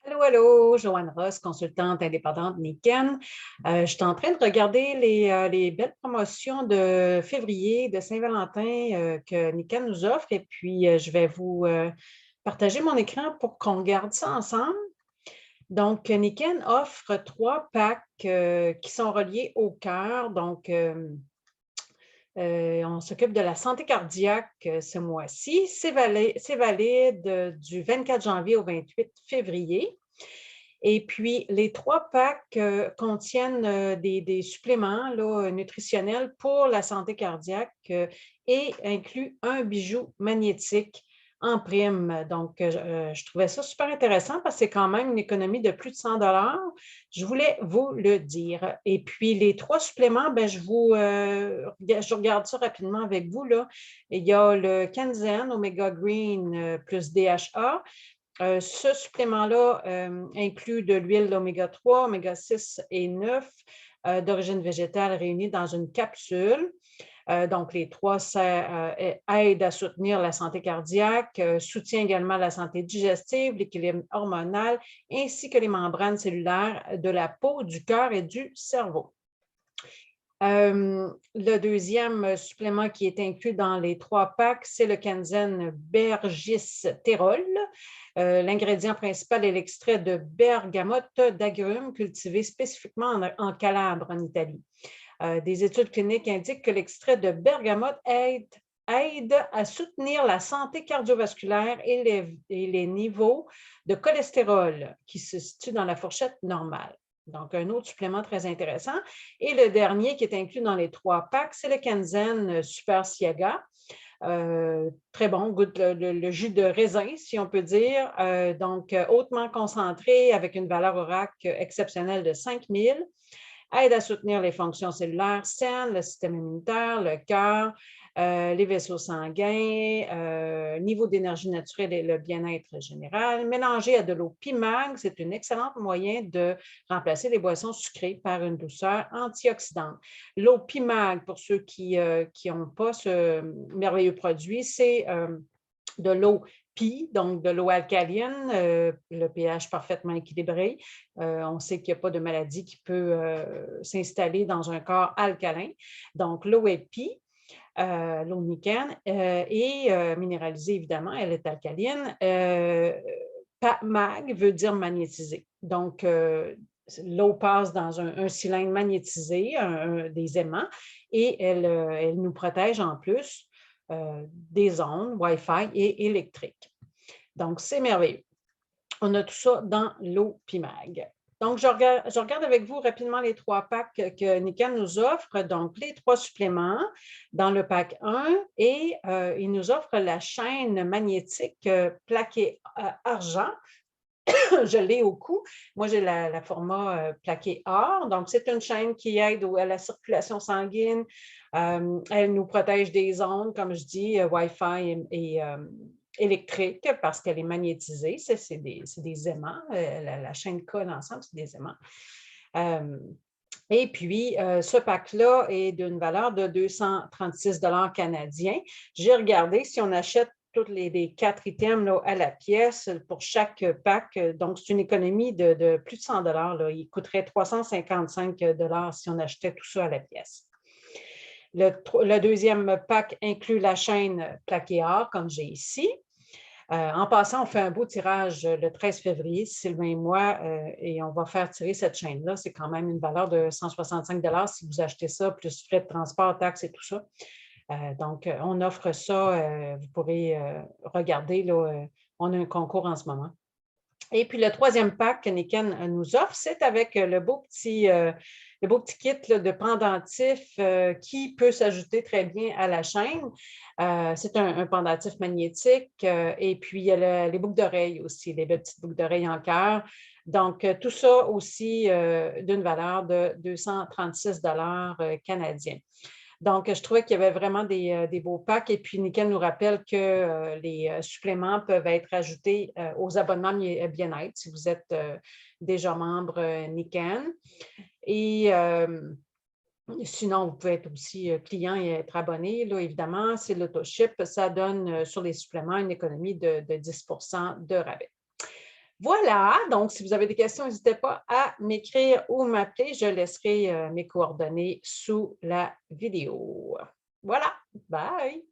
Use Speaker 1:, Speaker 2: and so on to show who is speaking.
Speaker 1: Allô, allô, Joanne Ross, consultante indépendante Niken. Je suis en train de regarder les belles promotions de février, de Saint-Valentin que Niken nous offre et puis je vais vous partager mon écran pour qu'on regarde ça ensemble. Donc, Niken offre 3 packs qui sont reliés au cœur. Donc, on s'occupe de la santé cardiaque ce mois-ci. C'est valide du 24 janvier au 28 février. Et puis, les 3 packs contiennent des suppléments là, nutritionnels pour la santé cardiaque et incluent un bijou magnétique en prime. Donc, je trouvais ça super intéressant parce que c'est quand même une économie de plus de 100 $. Je voulais vous le dire. Et puis, les 3 suppléments, ben, je regarde ça rapidement avec vous. Là. Il y a le Kanzen Omega Green plus DHA. Ce supplément-là inclut de l'huile d'oméga 3, oméga 6 et 9 d'origine végétale réunis dans une capsule. Donc, les trois aident à soutenir la santé cardiaque, soutient également la santé digestive, l'équilibre hormonal, ainsi que les membranes cellulaires de la peau, du cœur et du cerveau. Le deuxième supplément qui est inclus dans les 3 packs, c'est le Kanzen Bergistérol. L'ingrédient principal est l'extrait de bergamote d'agrumes cultivé spécifiquement en Calabre, en Italie. Des études cliniques indiquent que l'extrait de bergamote aide à soutenir la santé cardiovasculaire et les niveaux de cholestérol qui se situent dans la fourchette normale. Donc, un autre supplément très intéressant. Et le dernier qui est inclus dans les 3 packs, c'est le Kanzen Super Siaga. Très bon, goûte le jus de raisin, si on peut dire. Donc, hautement concentré avec une valeur ORAC exceptionnelle de 5000. Aide à soutenir les fonctions cellulaires saines, le système immunitaire, le cœur, les vaisseaux sanguins, niveau d'énergie naturelle et le bien-être général. Mélangé à de l'eau PIMAG, c'est un excellent moyen de remplacer les boissons sucrées par une douceur antioxydante. L'eau PIMAG, pour ceux qui n'ont pas ce merveilleux produit, c'est de l'eau Pi, donc de l'eau alcaline, le pH parfaitement équilibré. On sait qu'il n'y a pas de maladie qui peut s'installer dans un corps alcalin. Donc, l'eau est Pi, l'eau Niken, et minéralisée, évidemment, elle est alcaline. Mag veut dire magnétisé. Donc, l'eau passe dans un cylindre magnétisé, des aimants, et elle nous protège en plus des ondes Wi-Fi et électriques. Donc, c'est merveilleux. On a tout ça dans l'eau PIMAG. Donc, je regarde avec vous rapidement les 3 packs que Niken nous offre. Donc, les 3 suppléments dans le pack 1 et il nous offre la chaîne magnétique plaquée argent. Je l'ai au cou. Moi, j'ai la format plaqué or. Donc, c'est une chaîne qui aide à la circulation sanguine. Elle nous protège des ondes, comme je dis, Wi-Fi et électrique parce qu'elle est magnétisée. C'est des aimants. La chaîne K l'ensemble, c'est des aimants. Et puis, ce pack-là est d'une valeur de 236 $ canadiens. J'ai regardé si on achète tous les 4 items là, à la pièce pour chaque pack. Donc, c'est une économie de plus de 100 $. Là. Il coûterait 355 $ si on achetait tout ça à la pièce. Le deuxième pack inclut la chaîne plaqué or, comme j'ai ici. En passant, on fait un beau tirage le 13 février, Sylvain et moi, et on va faire tirer cette chaîne-là. C'est quand même une valeur de 165 $ si vous achetez ça, plus frais de transport, taxes et tout ça. Donc, on offre ça. Vous pourrez regarder, là, on a un concours en ce moment. Et puis, le troisième pack que Niken nous offre, c'est avec le beau petit kit là, de pendentif qui peut s'ajouter très bien à la chaîne. C'est un pendentif magnétique et puis il y a les boucles d'oreilles aussi, les belles petites boucles d'oreilles en cœur. Donc, tout ça aussi d'une valeur de 236 $ canadiens. Donc, je trouvais qu'il y avait vraiment des beaux packs. Et puis, Niken nous rappelle que les suppléments peuvent être ajoutés aux abonnements bien-être si vous êtes déjà membre Niken. Et sinon, vous pouvez être aussi client et être abonné. Là, évidemment, c'est l'autoship. Ça donne sur les suppléments une économie de 10 % de rabais. Voilà, donc si vous avez des questions, n'hésitez pas à m'écrire ou m'appeler. Je laisserai mes coordonnées sous la vidéo. Voilà, bye!